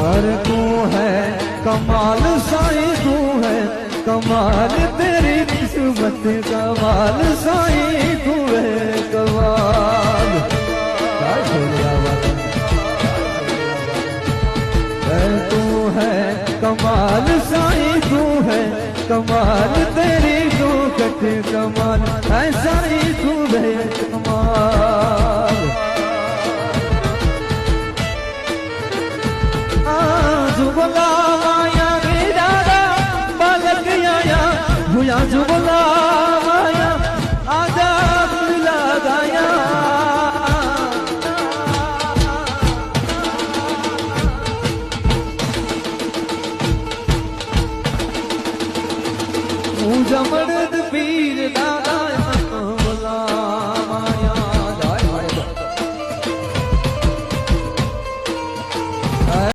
अरे तू है कमाल साईं, तू है कमाल, तेरी किस्मत कमाल साईं, तू है कमाल। तू है कमाल साईं, तू है कमाल, तेरी दुखत कमाल है साईं, तू है कमाल। जुबला माया गिरारा बालक आया, भूया जुबला माया आजा मिला गाया। पूजा मर्द पीर दा